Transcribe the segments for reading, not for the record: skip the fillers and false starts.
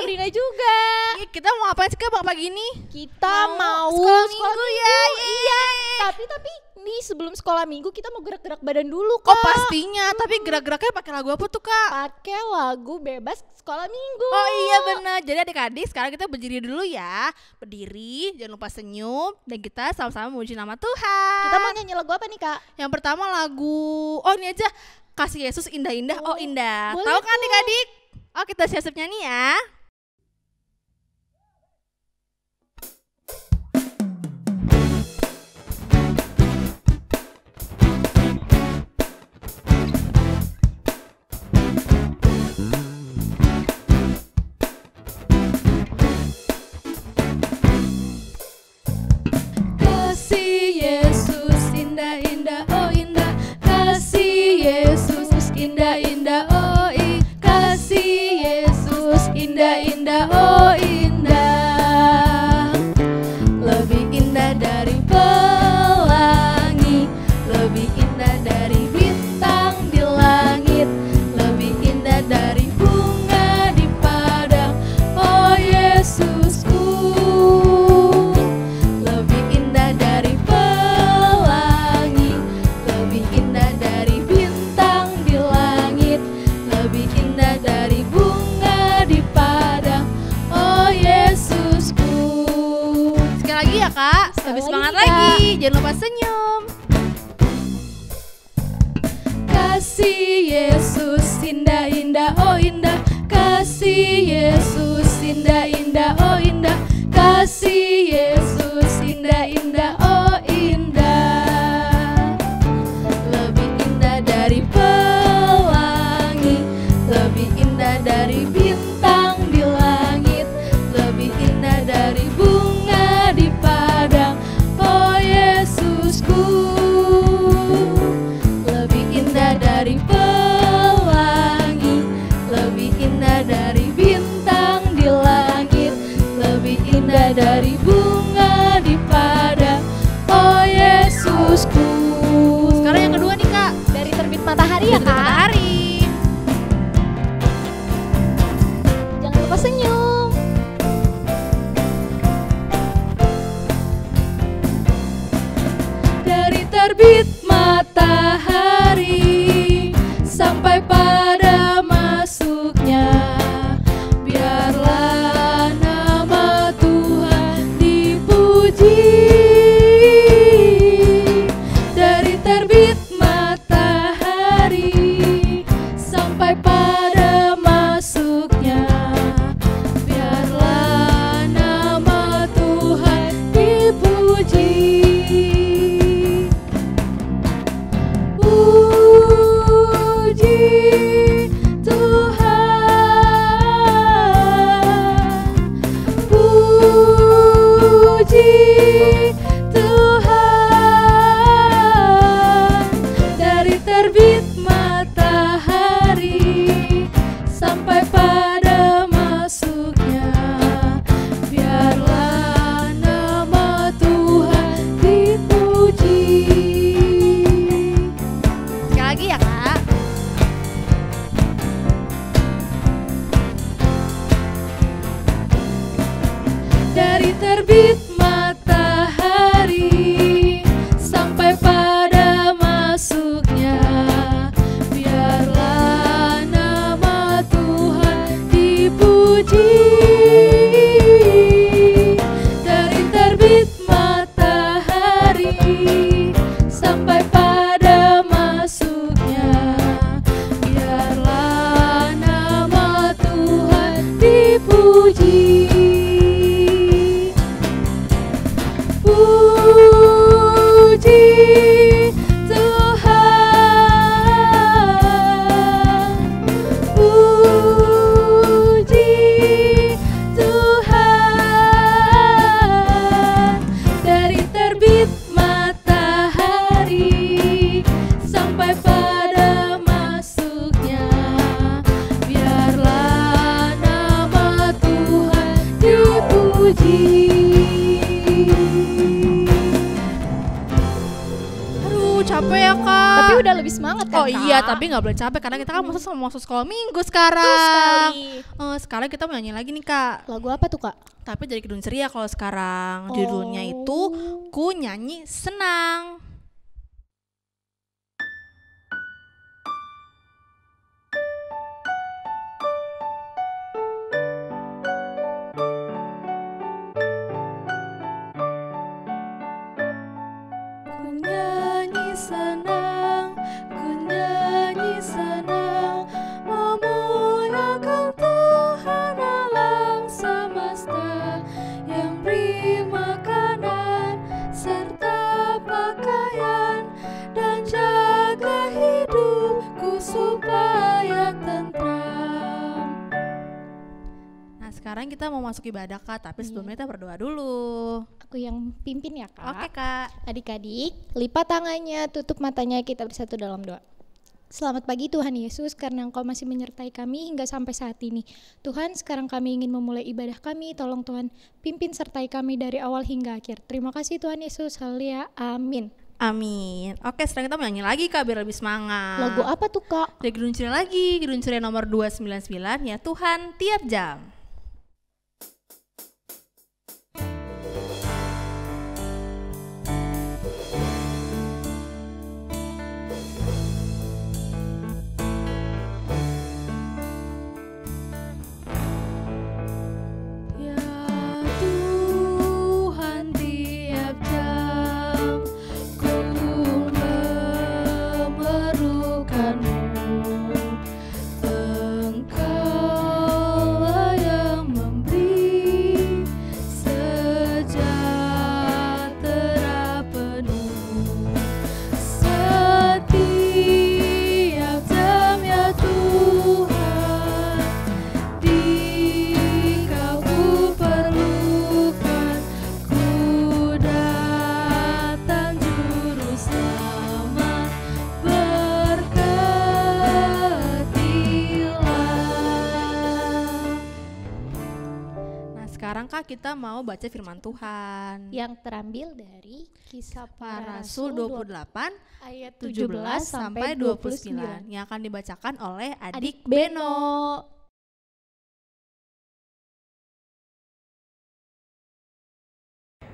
Rina juga. Kita mau ngapain sih Kak pagi ini? Kita mau sekolah minggu ya. Iya. Tapi nih sebelum sekolah minggu kita mau gerak-gerak badan dulu Kak. Oh pastinya, tapi gerak-geraknya pakai lagu apa tuh Kak? Pakai lagu bebas sekolah minggu. Oh iya benar. Jadi adik-adik sekarang kita berdiri dulu ya. Berdiri, jangan lupa senyum dan kita sama-sama memuji nama Tuhan. Kita mau nyanyi lagu apa nih Kak? Yang pertama lagu, oh ini aja, Kasih Yesus indah-indah. Oh indah. boleh Tahu kan tuh. adik-adik? Oh kita siap-siap nyanyi ya. Kasih Yesus indah-indah, oh indah. Kasih Yesus indah-indah, oh kasih Yesus indah-indah, oh indah. Lebih indah dari pelangi, lebih indah dari bintang di langit, lebih indah dari bunga di padang, oh Yesusku. Lebih indah dari pelangi, lebih indah dari bintang di langit, lebih indah dari bunga di padang, oh Yesusku. Sekali lagi ya Kak, lebih lagi semangat nih, Kak. lagi. Jangan lupa senyum. Kasih Yesus indah-indah, oh indah. Kasih Yesus indah-indah, oh indah. Kasih Yesus indah-indah, oh indah. Lebih indah dari pelangi, lebih indah dari bintang di langit, lebih indah dari bunga di padang, oh Yesusku. Lebih indah dari pelangi, lebih indah dari bintang di langit, lebih indah dari bunga di padang, oh Yesusku. Sekarang yang kedua nih Kak. Dari terbit matahari ya Dari Kak. matahari. Jangan lupa senyum. Dari terbit matahari sampai pada masuknya, biarlah nama Tuhan dipuji. Dari terbit matahari sampai pada masuknya, biarlah nama Tuhan dipuji. Puji Tuhan, puji Tuhan. Dari terbit matahari sampai pada masuknya, biarlah nama Tuhan dipuji. Sekali lagi ya Kak. Dari terbit matahari sampai pada masuknya, biarlah nama Tuhan dipuji. Dari terbit matahari sampai pada masuknya, biarlah nama Tuhan dipuji. Puji Tuhan, puji Tuhan. Dari terbit matahari sampai pada masuknya, biarlah nama Tuhan dipuji. capek ya Kak. Tapi udah lebih semangat kan Oh Kak? iya, tapi nggak boleh capek karena kita kan masuk sekolah minggu Betul sekarang. sekali. Sekarang kita mau nyanyi lagi nih Kak. Lagu apa tuh Kak? Tapi dari Kidung Ceria kalau sekarang judulnya itu Ku Nyanyi Senang. Ku nyanyi senang, ku nyanyi senang, memuliakan Tuhan alam semesta yang beri makanan serta pakaian dan jaga hidupku supaya tentram. Nah sekarang kita mau masuk ibadah Kak, tapi sebelumnya kita berdoa dulu. Aku yang pimpin ya Kak. Oke Kak. Adik-adik, lipat tangannya, tutup matanya, kita bersatu dalam doa. Selamat pagi Tuhan Yesus, karena Engkau masih menyertai kami hingga sampai saat ini. Tuhan, sekarang kami ingin memulai ibadah kami, tolong Tuhan pimpin sertai kami dari awal hingga akhir. Terima kasih Tuhan Yesus, haleluya, amin. Amin. Oke, sekarang kita mau nyanyi lagi Kak biar lebih semangat. Lagu apa tuh Kak? Dari Kidung Ceria lagi, Kidung Ceria nomor 299 ya Tuhan tiap jam. Ya Tuhan tiap jam ku memerlukan-Mu. Engkaulah yang memberi sejahtera penuh. Setiap jam ya Tuhan, Dikau ku perlukan, ku datang juru selamat, berkatilah. Nah sekarang Kak kita mau baca firman Tuhan. Yang terambil dari Kisah Para Rasul 28 ayat 17 sampai 29 yang akan dibacakan oleh Adik Beno.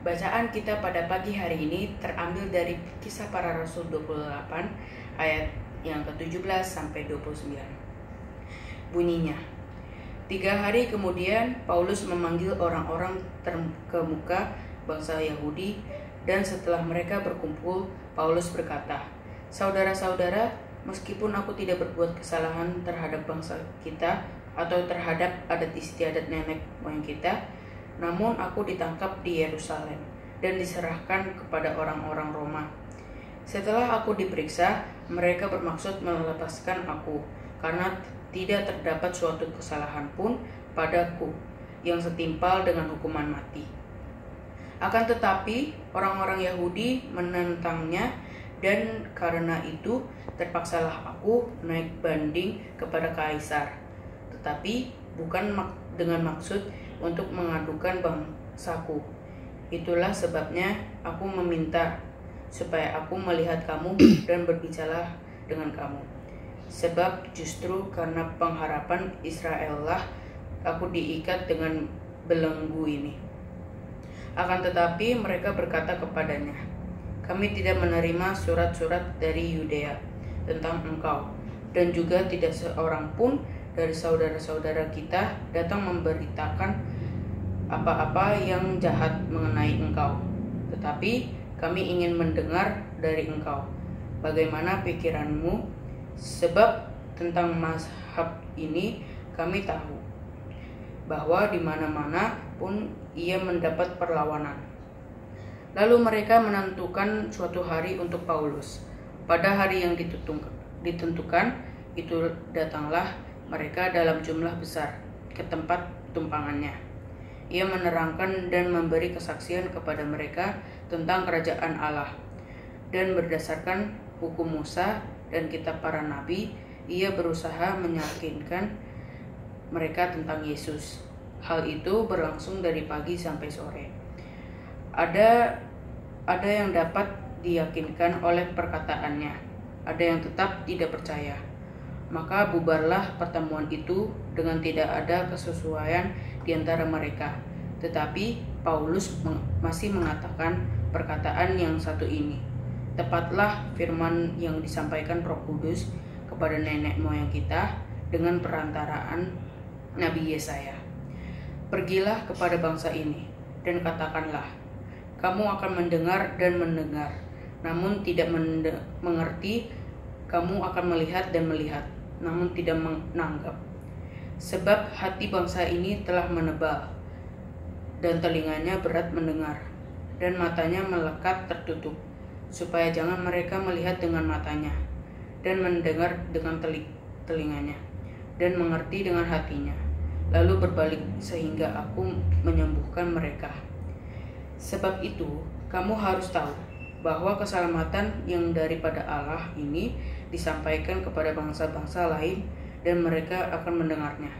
Bacaan kita pada pagi hari ini terambil dari Kisah Para Rasul 28 ayat yang ke-17 sampai 29. Bunyinya, 3 hari kemudian Paulus memanggil orang-orang terkemuka bangsa Yahudi, dan setelah mereka berkumpul, Paulus berkata, "Saudara-saudara, meskipun aku tidak berbuat kesalahan terhadap bangsa kita atau terhadap adat istiadat nenek moyang kita, namun aku ditangkap di Yerusalem dan diserahkan kepada orang-orang Roma. Setelah aku diperiksa, mereka bermaksud melepaskan aku karena tidak terdapat suatu kesalahan pun padaku yang setimpal dengan hukuman mati. Akan tetapi, orang-orang Yahudi menentangnya, dan karena itu terpaksalah aku naik banding kepada Kaisar, tetapi bukan dengan maksud untuk mengadukan bangsaku. Itulah sebabnya aku meminta supaya aku melihat kamu dan berbicara dengan kamu. Sebab justru karena pengharapan Israel lah aku diikat dengan belenggu ini." Akan tetapi mereka berkata kepadanya, "Kami tidak menerima surat-surat dari Yudea tentang engkau, dan juga tidak seorang pun dari saudara-saudara kita datang memberitakan apa-apa yang jahat mengenai engkau. Tetapi kami ingin mendengar dari engkau bagaimana pikiranmu, sebab tentang mazhab ini kami tahu bahwa di mana-mana pun ia mendapat perlawanan." Lalu mereka menentukan suatu hari untuk Paulus. Pada hari yang ditentukan itu datanglah mereka dalam jumlah besar ke tempat tumpangannya. Ia menerangkan dan memberi kesaksian kepada mereka tentang kerajaan Allah, dan berdasarkan hukum Musa dan kitab para nabi, ia berusaha meyakinkan mereka tentang Yesus. Hal itu berlangsung dari pagi sampai sore. Ada yang dapat diyakinkan oleh perkataannya, ada yang tetap tidak percaya. Maka bubarlah pertemuan itu dengan tidak ada kesesuaian di antara mereka. Tetapi Paulus masih mengatakan perkataan yang satu ini, tepatlah firman yang disampaikan Roh Kudus kepada nenek moyang kita dengan perantaraan Nabi Yesaya. Pergilah kepada bangsa ini dan katakanlah, kamu akan mendengar dan mendengar, namun tidak mengerti, kamu akan melihat dan melihat, namun tidak menanggap. Sebab hati bangsa ini telah menebal, dan telinganya berat mendengar, dan matanya melekat tertutup, supaya jangan mereka melihat dengan matanya, dan mendengar dengan telinganya, dan mengerti dengan hatinya, lalu berbalik sehingga aku menyembuhkan mereka. Sebab itu, kamu harus tahu bahwa keselamatan yang daripada Allah ini disampaikan kepada bangsa-bangsa lain dan mereka akan mendengarnya.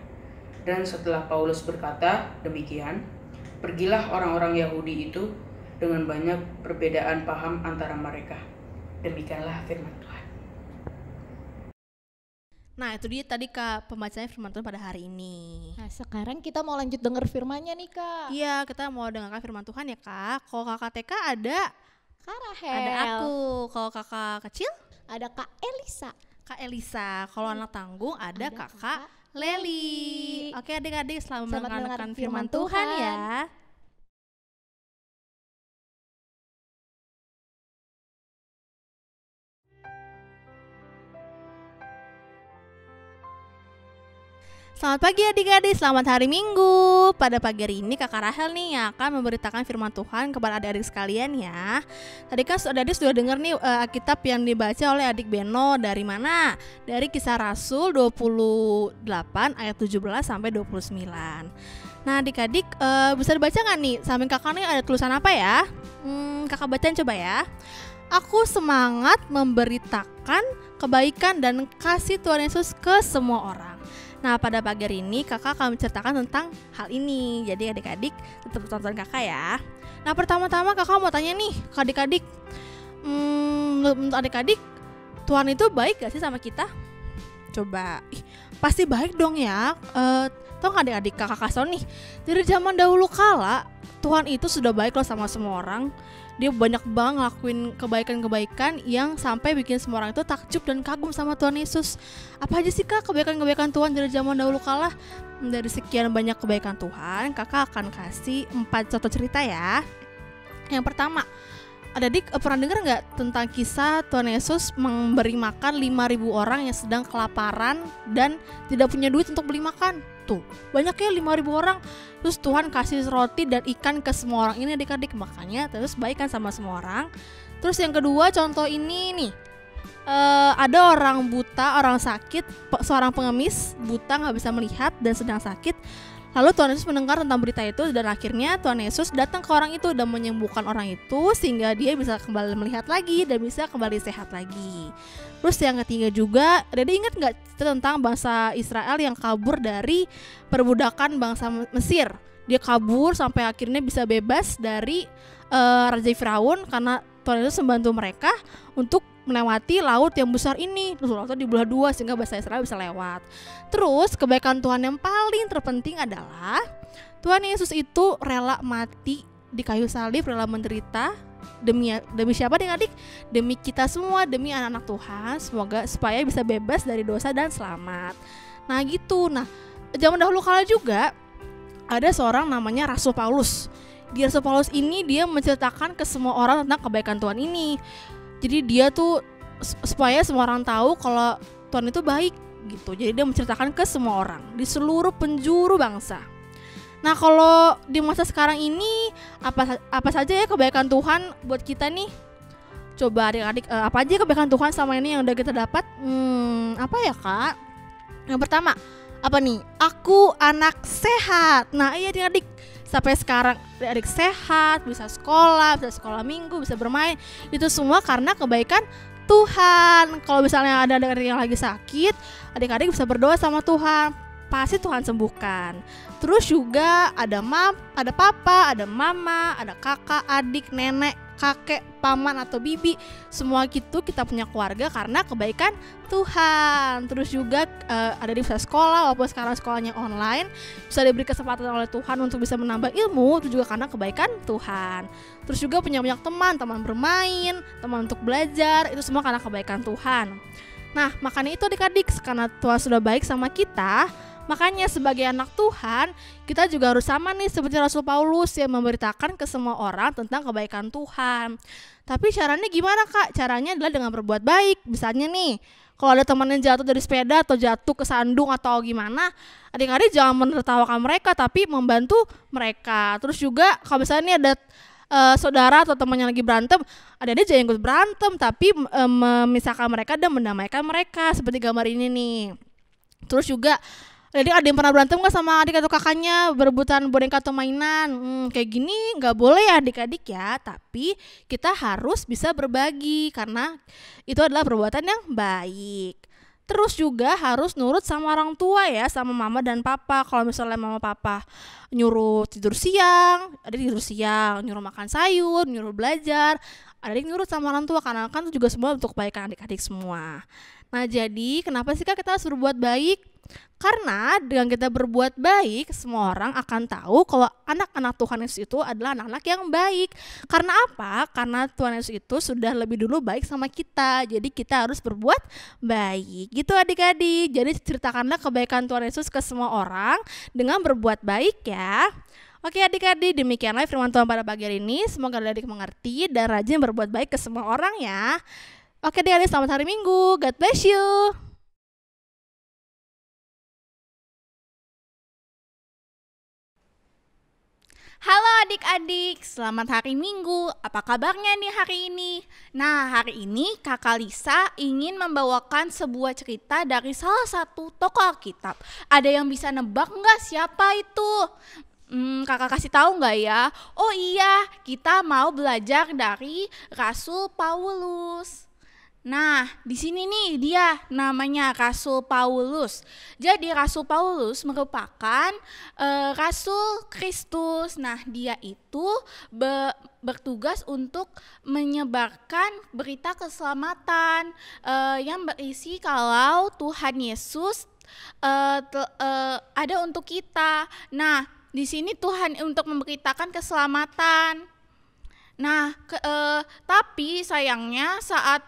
Dan setelah Paulus berkata demikian, pergilah orang-orang Yahudi itu dengan banyak perbedaan paham antara mereka. Demikianlah firman Tuhan. Nah itu dia tadi Kak pembacaan firman Tuhan pada hari ini. Nah sekarang kita mau lanjut denger firmannya nih Kak. Iya kita mau dengarkan firman Tuhan ya Kak. Kalau kakak TK ada Kak Rahel. Ada aku. Kalau kakak kecil ada Kak Elisa. Kak Elisa. Kalau anak tanggung ada kakak Leli. Oke adik-adik selamat mendengarkan firman Tuhan ya. Selamat pagi adik-adik, selamat hari Minggu. Pada pagi hari ini kakak Rahel nih yang akan memberitakan firman Tuhan kepada adik-adik sekalian ya. Tadi kan adik-adik sudah dengar nih Alkitab yang dibaca oleh adik Beno dari mana? Dari Kisah Rasul 28 ayat 17 sampai 29. Nah adik-adik bisa dibaca gak nih? Samping kakak nih ada tulisan apa ya? Kakak bacain coba ya. Aku semangat memberitakan kebaikan dan kasih Tuhan Yesus ke semua orang. Nah pada pagi hari ini kakak akan menceritakan tentang hal ini. Jadi adik-adik tetap tonton kakak ya. Nah pertama-tama kakak mau tanya nih ke adik-adik, menurut adik-adik Tuhan itu baik gak sih sama kita? Coba, pasti baik dong ya. Tau gak adik-adik kakak kasih tau nih, dari zaman dahulu kala Tuhan itu sudah baik loh sama semua orang. Dia banyak banget ngelakuin kebaikan-kebaikan yang sampai bikin semua orang itu takjub dan kagum sama Tuhan Yesus. Apa aja sih Kak kebaikan-kebaikan Tuhan dari zaman dahulu kala? Dari sekian banyak kebaikan Tuhan, kakak akan kasih 4 contoh cerita ya. Yang pertama, adik pernah dengar gak tentang kisah Tuhan Yesus memberi makan 5.000 orang yang sedang kelaparan dan tidak punya duit untuk beli makan? Tuh, banyaknya 5.000 orang. Terus Tuhan kasih roti dan ikan ke semua orang ini adik-adik. Makanya terus baikkan sama semua orang. Terus yang kedua contoh ini nih, ada orang buta, orang sakit, seorang pengemis buta gak bisa melihat dan sedang sakit. Lalu Tuhan Yesus mendengar tentang berita itu dan akhirnya Tuhan Yesus datang ke orang itu dan menyembuhkan orang itu sehingga dia bisa kembali melihat lagi dan bisa kembali sehat lagi. Terus yang ketiga juga, Dede ingat gak tentang bangsa Israel yang kabur dari perbudakan bangsa Mesir? Dia kabur sampai akhirnya bisa bebas dari Raja Firaun karena Tuhan Yesus membantu mereka untuk melewati laut yang besar ini. Terus lautnya dibelah dua sehingga bangsa Israel bisa lewat. Terus kebaikan Tuhan yang paling terpenting adalah Tuhan Yesus itu rela mati di kayu salib, rela menderita demi siapa adik-adik? Demi kita semua, demi anak-anak Tuhan, semoga supaya bisa bebas dari dosa dan selamat. Nah gitu. Nah zaman dahulu kala juga ada seorang namanya Rasul Paulus. Di Rasul Paulus ini dia menceritakan ke semua orang tentang kebaikan Tuhan ini. Jadi dia tuh supaya semua orang tahu kalau Tuhan itu baik gitu. Jadi dia menceritakan ke semua orang di seluruh penjuru bangsa. Nah kalau di masa sekarang ini apa saja ya kebaikan Tuhan buat kita nih? Coba adik-adik apa aja kebaikan Tuhan sama ini yang udah kita dapat? Apa ya Kak? Yang pertama apa nih? Aku anak sehat. Nah iya adik-adik, sampai sekarang adik sehat, bisa sekolah minggu, bisa bermain. Itu semua karena kebaikan Tuhan. Kalau misalnya ada adik-adik yang lagi sakit, adik-adik bisa berdoa sama Tuhan. pasti Tuhan sembuhkan. Terus juga ada papa, ada mama, ada kakak, adik, nenek, kakek, paman atau bibi. Semua gitu kita punya keluarga karena kebaikan Tuhan. Terus juga ada di sekolah, walaupun sekarang sekolahnya online, bisa diberi kesempatan oleh Tuhan untuk bisa menambah ilmu, itu juga karena kebaikan Tuhan. Terus juga punya banyak teman bermain, teman untuk belajar, itu semua karena kebaikan Tuhan. Nah, makanya itu adik-adik, karena Tuhan sudah baik sama kita, makanya sebagai anak Tuhan, kita juga harus sama nih seperti Rasul Paulus yang memberitakan ke semua orang tentang kebaikan Tuhan. Tapi caranya gimana Kak? Caranya adalah dengan berbuat baik. Misalnya nih, kalau ada teman yang jatuh dari sepeda atau jatuh ke sandung atau gimana, adik-adik jangan menertawakan mereka, tapi membantu mereka. Terus juga kalau misalnya nih ada saudara atau teman yang lagi berantem, adik-adik jangan ikut berantem, tapi memisahkan mereka dan mendamaikan mereka seperti gambar ini nih. Terus juga adik ada yang pernah berantem nggak sama adik atau kakaknya berebutan boneka atau mainan? Kayak gini nggak boleh ya adik-adik ya, tapi kita harus bisa berbagi karena itu adalah perbuatan yang baik. Terus juga harus nurut sama orang tua ya, sama mama dan papa. Kalau misalnya mama papa nyuruh tidur siang, adik tidur siang, nyuruh makan sayur, nyuruh belajar, adik nurut sama orang tua karena kan itu juga semua untuk kebaikan adik-adik semua. Nah, jadi kenapa sih Kak kita harus berbuat baik? Karena dengan kita berbuat baik, semua orang akan tahu kalau anak-anak Tuhan Yesus itu adalah anak-anak yang baik. Karena apa? Karena Tuhan Yesus itu sudah lebih dulu baik sama kita. Jadi kita harus berbuat baik. Gitu adik-adik. Jadi ceritakanlah kebaikan Tuhan Yesus ke semua orang dengan berbuat baik ya. Oke adik-adik, demikianlah firman Tuhan pada pagi hari ini. Semoga adik-adik mengerti dan rajin berbuat baik ke semua orang ya. Oke adik-adik, selamat hari Minggu. God bless you. Halo adik-adik, selamat hari Minggu. Apa kabarnya nih hari ini? Nah, hari ini Kakak Lisa ingin membawakan sebuah cerita dari salah satu tokoh Alkitab. Ada yang bisa nebak nggak siapa itu? Kakak kasih tahu nggak ya? Oh iya, kita mau belajar dari Rasul Paulus. Nah, di sini nih dia namanya Rasul Paulus. Jadi Rasul Paulus merupakan Rasul Kristus. Nah, dia itu bertugas untuk menyebarkan berita keselamatan yang berisi kalau Tuhan Yesus ada untuk kita. Nah, di sini Tuhan untuk memberitakan keselamatan. Nah, tapi sayangnya saat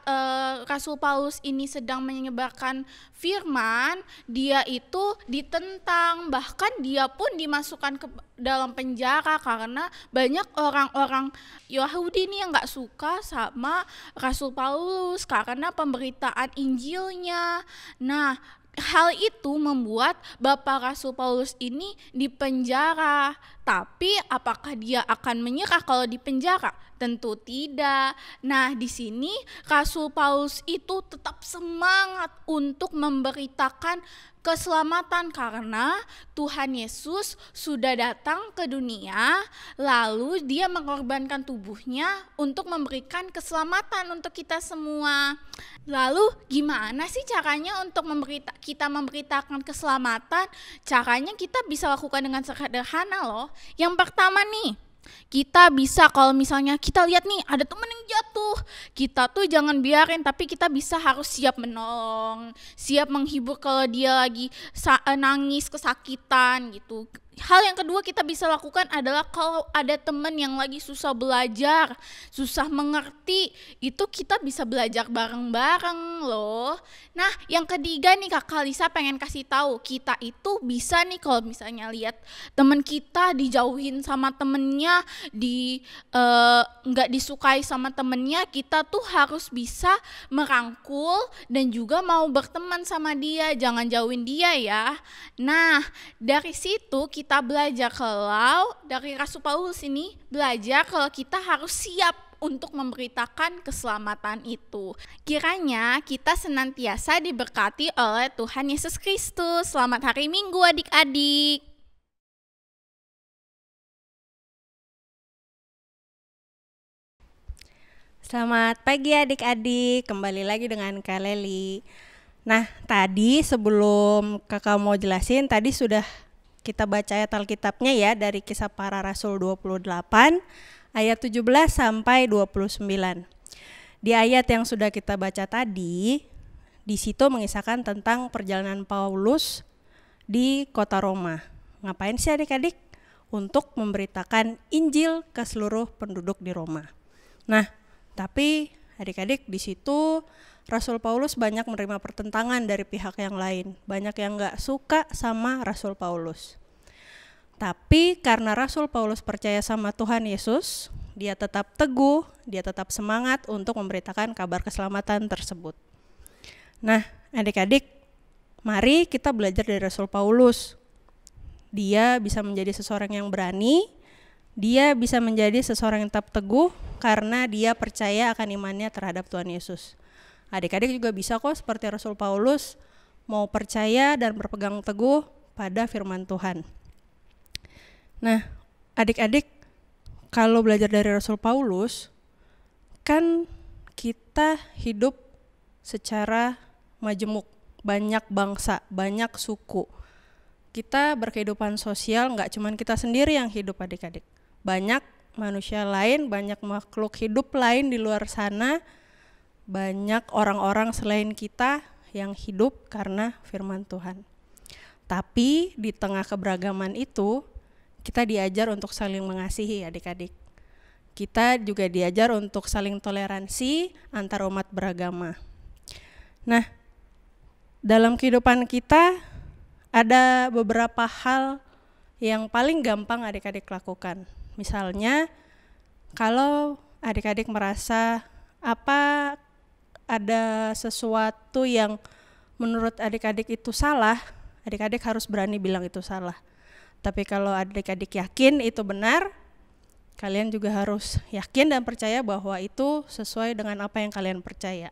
Rasul Paulus ini sedang menyebarkan firman, dia itu ditentang, bahkan dia pun dimasukkan ke dalam penjara karena banyak orang-orang Yahudi nih yang gak suka sama Rasul Paulus karena pemberitaan Injilnya. Nah, hal itu membuat Bapak Rasul Paulus ini dipenjara. Tapi apakah dia akan menyerah kalau dipenjara? Tentu tidak. Nah, di sini Rasul Paulus itu tetap semangat untuk memberitakan keselamatan karena Tuhan Yesus sudah datang ke dunia, lalu dia mengorbankan tubuhnya untuk memberikan keselamatan untuk kita semua. Lalu gimana sih caranya untuk kita memberitakan keselamatan? Caranya kita bisa lakukan dengan sederhana loh. Yang pertama nih, kita bisa kalau misalnya kita lihat nih ada temen yang jatuh, kita tuh jangan biarin, tapi kita bisa harus siap menolong, siap menghibur kalau dia lagi nangis kesakitan gitu. Hal yang kedua kita bisa lakukan adalah kalau ada teman yang lagi susah belajar, susah mengerti, itu kita bisa belajar bareng-bareng loh. Nah, yang ketiga nih Kakak Lisa pengen kasih tahu, kita itu bisa nih kalau misalnya lihat teman kita dijauhin sama temennya, nggak disukai sama temennya, kita tuh harus bisa merangkul dan juga mau berteman sama dia, jangan jauhin dia ya. Nah, dari situ kita belajar kalau dari Rasul Paulus ini belajar kalau kita harus siap untuk memberitakan keselamatan itu. Kiranya kita senantiasa diberkati oleh Tuhan Yesus Kristus. Selamat hari Minggu adik-adik. Selamat pagi adik-adik, kembali lagi dengan Kak Leli. Nah, tadi sebelum kakak mau jelasin, tadi sudah kita baca ayat Alkitabnya ya dari Kisah Para Rasul 28 ayat 17 sampai 29. Di ayat yang sudah kita baca tadi, di situ mengisahkan tentang perjalanan Paulus di kota Roma. Ngapain sih adik-adik? Untuk memberitakan Injil ke seluruh penduduk di Roma. Nah, tapi adik-adik di situ Rasul Paulus banyak menerima pertentangan dari pihak yang lain. Banyak yang gak suka sama Rasul Paulus. Tapi karena Rasul Paulus percaya sama Tuhan Yesus, dia tetap teguh, dia tetap semangat untuk memberitakan kabar keselamatan tersebut. Nah, adik-adik, mari kita belajar dari Rasul Paulus. Dia bisa menjadi seseorang yang berani, dia bisa menjadi seseorang yang tetap teguh karena dia percaya akan imannya terhadap Tuhan Yesus. Adik-adik juga bisa kok seperti Rasul Paulus, mau percaya dan berpegang teguh pada firman Tuhan. Nah, adik-adik, kalau belajar dari Rasul Paulus, kan kita hidup secara majemuk, banyak bangsa, banyak suku. Kita berkehidupan sosial, gak cuma kita sendiri yang hidup adik-adik. Banyak manusia lain, banyak makhluk hidup lain di luar sana, banyak orang-orang selain kita yang hidup karena firman Tuhan. Tapi di tengah keberagaman itu, kita diajar untuk saling mengasihi adik-adik. Kita juga diajar untuk saling toleransi antar umat beragama. Nah, dalam kehidupan kita ada beberapa hal yang paling gampang adik-adik lakukan. Misalnya, kalau adik-adik merasa ada sesuatu yang menurut adik-adik itu salah, adik-adik harus berani bilang itu salah. Tapi kalau adik-adik yakin itu benar, kalian juga harus yakin dan percaya bahwa itu sesuai dengan apa yang kalian percaya.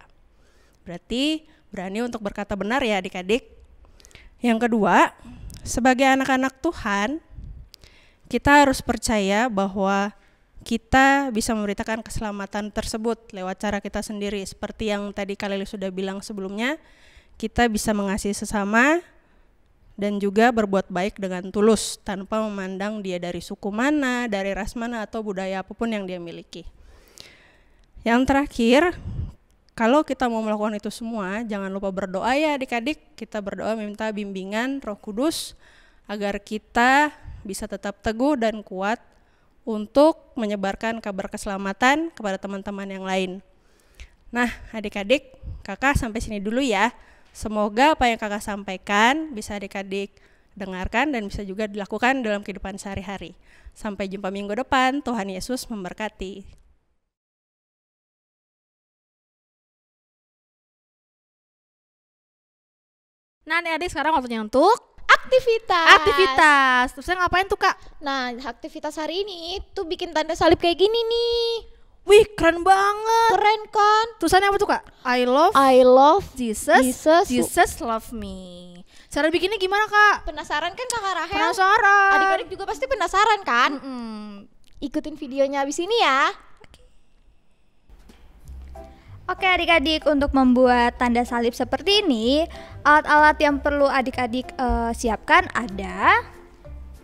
Berarti berani untuk berkata benar ya adik-adik. Yang kedua, sebagai anak-anak Tuhan, kita harus percaya bahwa kita bisa memberitakan keselamatan tersebut lewat cara kita sendiri. Seperti yang tadi Kaleli sudah bilang sebelumnya, kita bisa mengasihi sesama dan juga berbuat baik dengan tulus tanpa memandang dia dari suku mana, dari ras mana, atau budaya apapun yang dia miliki. Yang terakhir, kalau kita mau melakukan itu semua, jangan lupa berdoa ya adik-adik. Kita berdoa minta bimbingan Roh Kudus agar kita bisa tetap teguh dan kuat untuk menyebarkan kabar keselamatan kepada teman-teman yang lain. Nah, adik-adik, kakak sampai sini dulu ya. Semoga apa yang kakak sampaikan bisa adik-adik dengarkan dan bisa juga dilakukan dalam kehidupan sehari-hari. Sampai jumpa minggu depan, Tuhan Yesus memberkati. Nah, adik-adik sekarang waktunya untuk Aktivitas. Terus saya ngapain tuh, Kak? Nah, aktivitas hari ini tuh bikin tanda salib kayak gini nih. Wih, keren banget. Keren kan? Tulisannya apa tuh, Kak? I love Jesus love me. Cara bikinnya gimana, Kak? Penasaran kan Kakak Rahel? Penasaran. Adik-adik juga pasti penasaran kan? Ikutin videonya abis ini ya. Oke adik-adik, untuk membuat tanda salib seperti ini, alat-alat yang perlu adik-adik siapkan ada,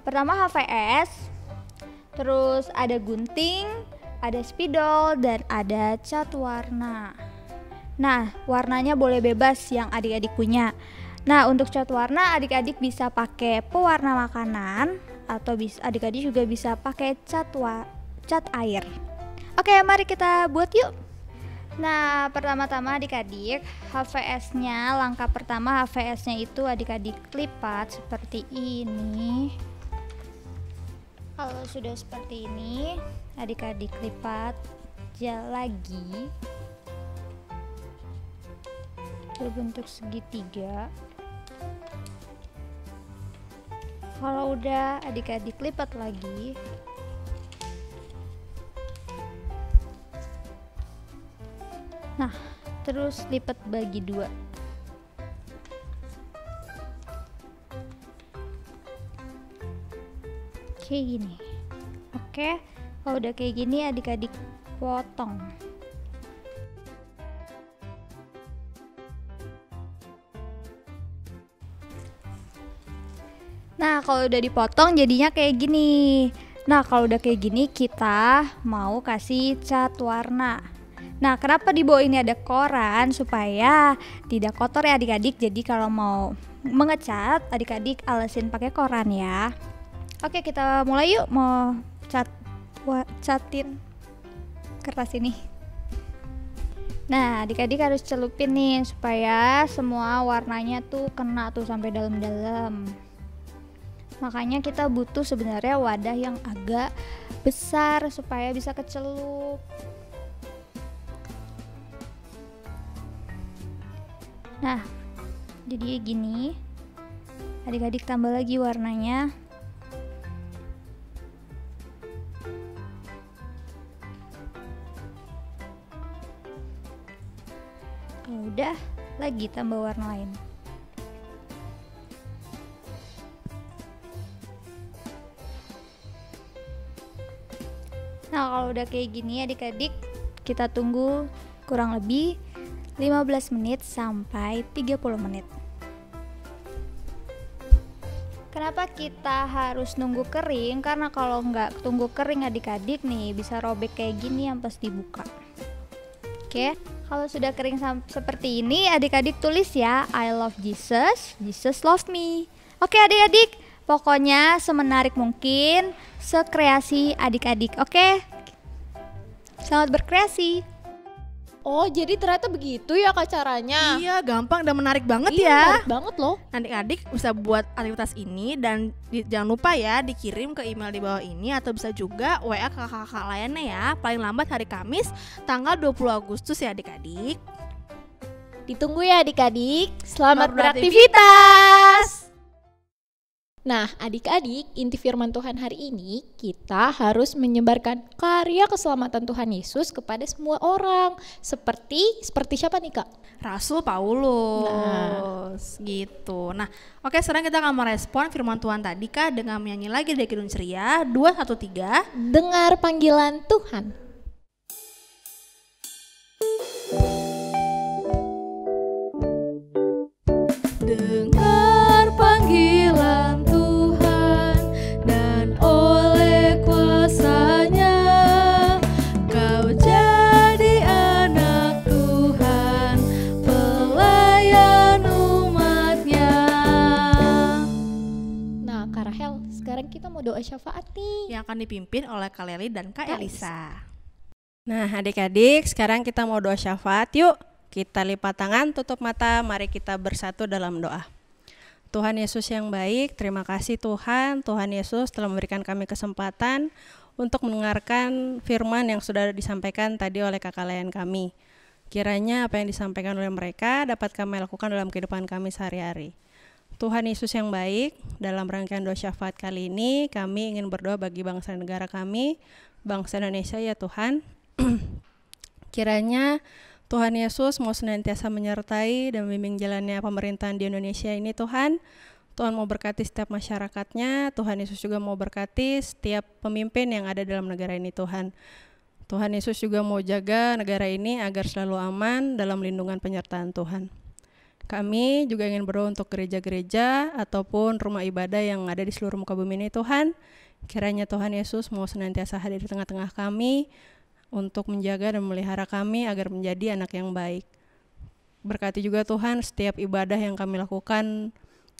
pertama HVS, terus ada gunting, ada spidol, dan ada cat warna. Nah, warnanya boleh bebas yang adik-adik punya. Nah, untuk cat warna adik-adik bisa pakai pewarna makanan, atau adik-adik juga bisa pakai cat air. Oke, mari kita buat yuk. Nah, pertama-tama adik-adik, HVS-nya, langkah pertama HVS-nya itu adik-adik lipat seperti ini. Kalau sudah seperti ini, adik-adik lipat lagi berbentuk segitiga. Kalau udah, adik-adik lipat lagi. Nah, terus lipat bagi 2. Kayak gini. Oke, kalau udah kayak gini adik-adik potong. Nah, kalau udah dipotong jadinya kayak gini. Nah, kalau udah kayak gini kita mau kasih cat warna. Nah, kenapa di bawah ini ada koran? Supaya tidak kotor ya adik-adik. Jadi kalau mau mengecat, adik-adik alasin pakai koran ya. Oke, kita mulai yuk. Mau catin kertas ini. Nah, adik-adik harus celupin nih supaya semua warnanya tuh kena tuh sampai dalam-dalam. Makanya kita butuh sebenarnya wadah yang agak besar supaya bisa kecelup. Nah, jadi gini. Adik-adik tambah lagi warnanya. Kalau udah, lagi tambah warna lain. Nah, kalau udah kayak gini adik-adik, kita tunggu kurang lebih 15 menit sampai 30 menit. Kenapa kita harus nunggu kering? Karena kalau nggak tunggu kering adik-adik nih bisa robek kayak gini yang pas dibuka. Oke, kalau sudah kering seperti ini adik-adik tulis ya, I love Jesus, Jesus love me. Oke adik-adik, pokoknya semenarik mungkin, sekreasi adik-adik. Oke, selamat berkreasi. Oh, jadi ternyata begitu ya Kak caranya. Iya, gampang dan menarik banget Iya, ya. menarik banget loh. Adik-adik bisa buat aktivitas ini dan jangan lupa ya dikirim ke email di bawah ini atau bisa juga WA ke kakak-kakak lainnya ya. Paling lambat hari Kamis tanggal 20 Agustus ya adik-adik. Ditunggu ya adik-adik. Selamat beraktivitas. Nah, adik-adik, inti firman Tuhan hari ini kita harus menyebarkan karya keselamatan Tuhan Yesus kepada semua orang. Seperti siapa nih Kak? Rasul Paulus gitu. Nah, oke, sekarang kita akan merespon firman Tuhan tadi Kak dengan menyanyi lagi dari Kidung Ceria 213. Dengar panggilan Tuhan. Dengar panggilan Tuhan dan oleh kuasa-Nya kau jadi anak Tuhan, pelayan umat-Nya. Nah, Kak Rahel, sekarang kita mau doa syafaat nih. Yang akan dipimpin oleh Kak Leli dan Kak Elisa. Nah adik-adik, sekarang kita mau doa syafaat yuk. Kita lipat tangan, tutup mata, mari kita bersatu dalam doa. Tuhan Yesus yang baik, terima kasih Tuhan. Tuhan Yesus telah memberikan kami kesempatan untuk mendengarkan firman yang sudah disampaikan tadi oleh kakak layan kami. Kiranya apa yang disampaikan oleh mereka dapat kami lakukan dalam kehidupan kami sehari-hari. Tuhan Yesus yang baik, dalam rangkaian doa syafaat kali ini kami ingin berdoa bagi bangsa dan negara kami, bangsa Indonesia ya Tuhan. Kiranya Tuhan Yesus mau senantiasa menyertai dan membimbing jalannya pemerintahan di Indonesia ini Tuhan. Tuhan mau berkati setiap masyarakatnya, Tuhan Yesus juga mau berkati setiap pemimpin yang ada dalam negara ini Tuhan. Tuhan Yesus juga mau jaga negara ini agar selalu aman dalam lindungan penyertaan Tuhan. Kami juga ingin berdoa untuk gereja-gereja ataupun rumah ibadah yang ada di seluruh muka bumi ini Tuhan. Kiranya Tuhan Yesus mau senantiasa hadir di tengah-tengah kami, untuk menjaga dan memelihara kami agar menjadi anak yang baik. Berkati juga Tuhan setiap ibadah yang kami lakukan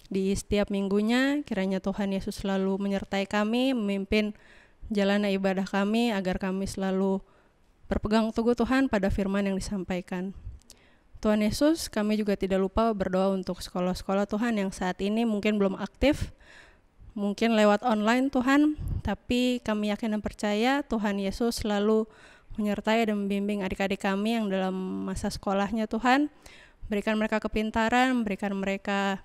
di setiap minggunya, kiranya Tuhan Yesus selalu menyertai kami, memimpin jalannya ibadah kami agar kami selalu berpegang teguh Tuhan pada firman yang disampaikan. Tuhan Yesus, kami juga tidak lupa berdoa untuk sekolah-sekolah Tuhan yang saat ini mungkin belum aktif, mungkin lewat online Tuhan, tapi kami yakin dan percaya Tuhan Yesus selalu menyertai dan membimbing adik-adik kami yang dalam masa sekolahnya Tuhan. Berikan mereka kepintaran, berikan mereka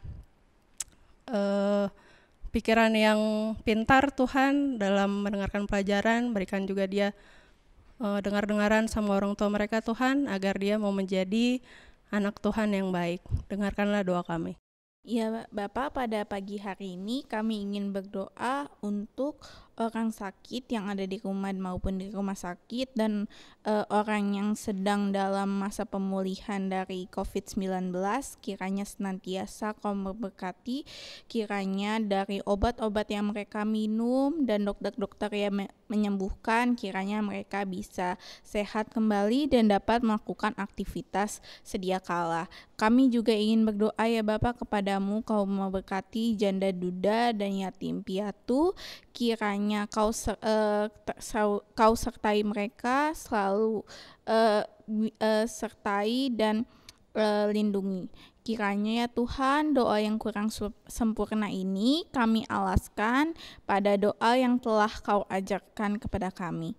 pikiran yang pintar Tuhan dalam mendengarkan pelajaran. Berikan juga dia dengar-dengaran sama orang tua mereka Tuhan, agar dia mau menjadi anak Tuhan yang baik. Dengarkanlah doa kami. Ya Bapak, pada pagi hari ini kami ingin berdoa untuk orang sakit yang ada di rumah maupun di rumah sakit, dan orang yang sedang dalam masa pemulihan dari COVID-19, kiranya senantiasa Kau memberkati, kiranya dari obat-obat yang mereka minum dan dokter-dokter yang menyembuhkan, kiranya mereka bisa sehat kembali dan dapat melakukan aktivitas sedia kala. Kami juga ingin berdoa ya Bapa kepadamu, Kau memberkati janda duda dan yatim piatu, kiranya Kau sertai mereka, selalu sertai dan lindungi. Kiranya ya Tuhan, doa yang kurang sempurna ini kami alaskan pada doa yang telah Kau ajarkan kepada kami.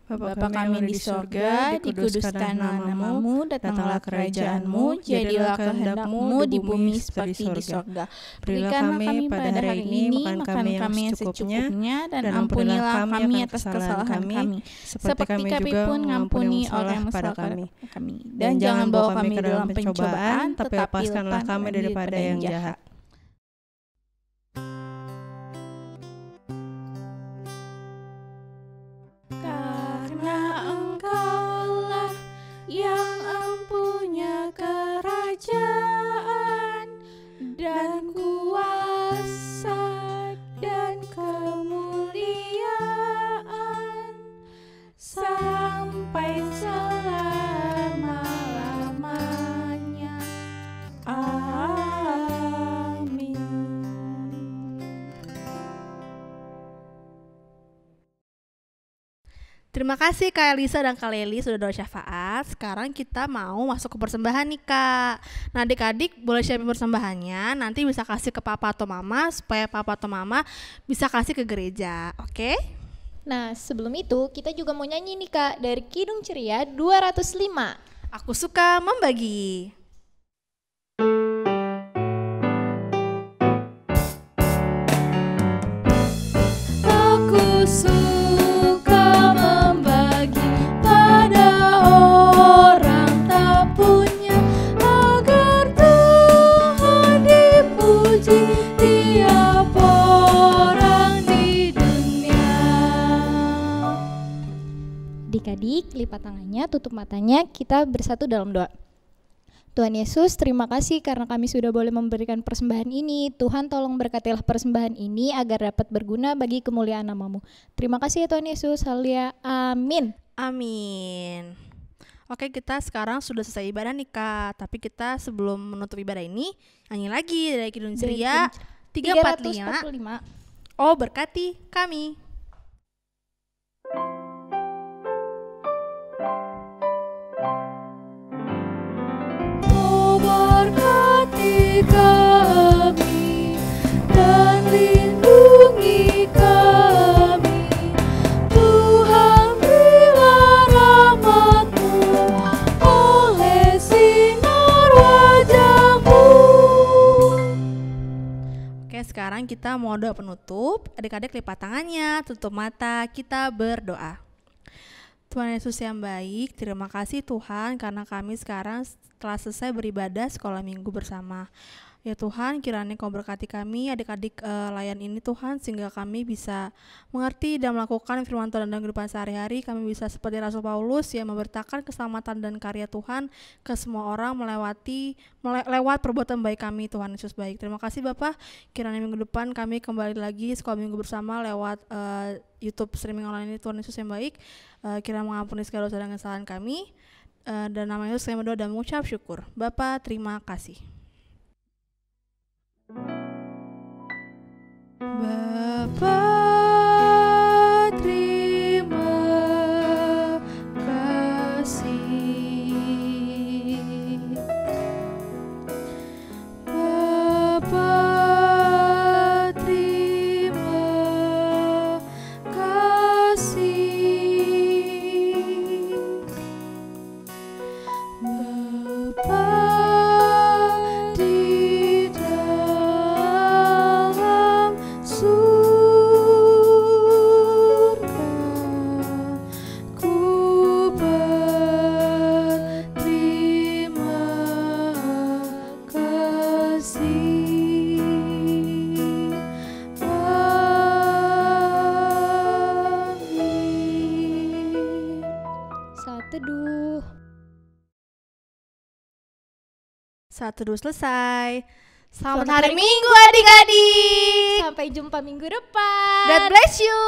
Bapa kami di sorga, dikuduskanlah namamu, datanglah kerajaan-Mu, jadilah kehendak-Mu di bumi seperti di sorga. Berikanlah kami pada hari ini makan kami yang secukupnya, dan ampunilah kami atas kesalahan kami, seperti kami pun mengampuni orang yang bersalah kami. Dan jangan bawa kami ke dalam pencobaan, tetapi lepaskanlah kami daripada yang jahat. Yang empunya kerajaan dan kuasa dan kemuliaan sampai selama-lamanya. Amin. Terima kasih Kak Elisa dan Kak Leli sudah doa syafaat. Sekarang kita mau masuk ke persembahan nih Kak. Nah adik-adik boleh siapin persembahannya, nanti bisa kasih ke papa atau mama supaya papa atau mama bisa kasih ke gereja, oke? Nah, sebelum itu kita juga mau nyanyi nih Kak dari Kidung Ceria 205. Aku suka membagi. Aku suka membagi pada orang tak punya, agar Tuhan dipuji tiap orang di dunia. Adik-adik, lipat tangannya, tutup matanya, kita bersatu dalam doa. Tuhan Yesus, terima kasih karena kami sudah boleh memberikan persembahan ini. Tuhan tolong berkatilah persembahan ini agar dapat berguna bagi kemuliaan nama-Mu. Terima kasih ya Tuhan Yesus, haleluya, amin. Amin. Oke, kita sekarang sudah selesai ibadah nih Kak. Tapi kita sebelum menutup ibadah ini, nyanyi lagi dari Kidung Ceria 345. Oh berkati kami. Berkati kami dan lindungi kami, Tuhan berilah rahmat-Mu oleh sinar wajah-Mu. Oke, sekarang kita mau doa penutup. Adik-adik lipat tangannya, tutup mata, kita berdoa. Tuhan Yesus yang baik, terima kasih Tuhan karena kami sekarang telah selesai beribadah sekolah minggu bersama. Ya Tuhan, kiranya Kau berkati kami, adik-adik layan ini Tuhan, sehingga kami bisa mengerti dan melakukan firman Tuhan dalam kehidupan sehari-hari. Kami bisa seperti Rasul Paulus yang memberitakan keselamatan dan karya Tuhan ke semua orang lewat perbuatan baik kami. Tuhan Yesus baik. Terima kasih Bapak, kiranya minggu depan kami kembali lagi sekolah minggu bersama lewat YouTube streaming online ini. Tuhan Yesus yang baik, kiranya mengampuni segala dosa dan kesalahan kami. Dan nama Yesus kami berdoa dan mengucap syukur. Bapa, terima kasih. Bapa, terima kasih. Bapa, terima kasih. Bapa di dalam surga, saat teduh. Saat teduh selesai. Selamat Selamat hari hari Minggu adik-adik. Sampai jumpa minggu depan. God bless you.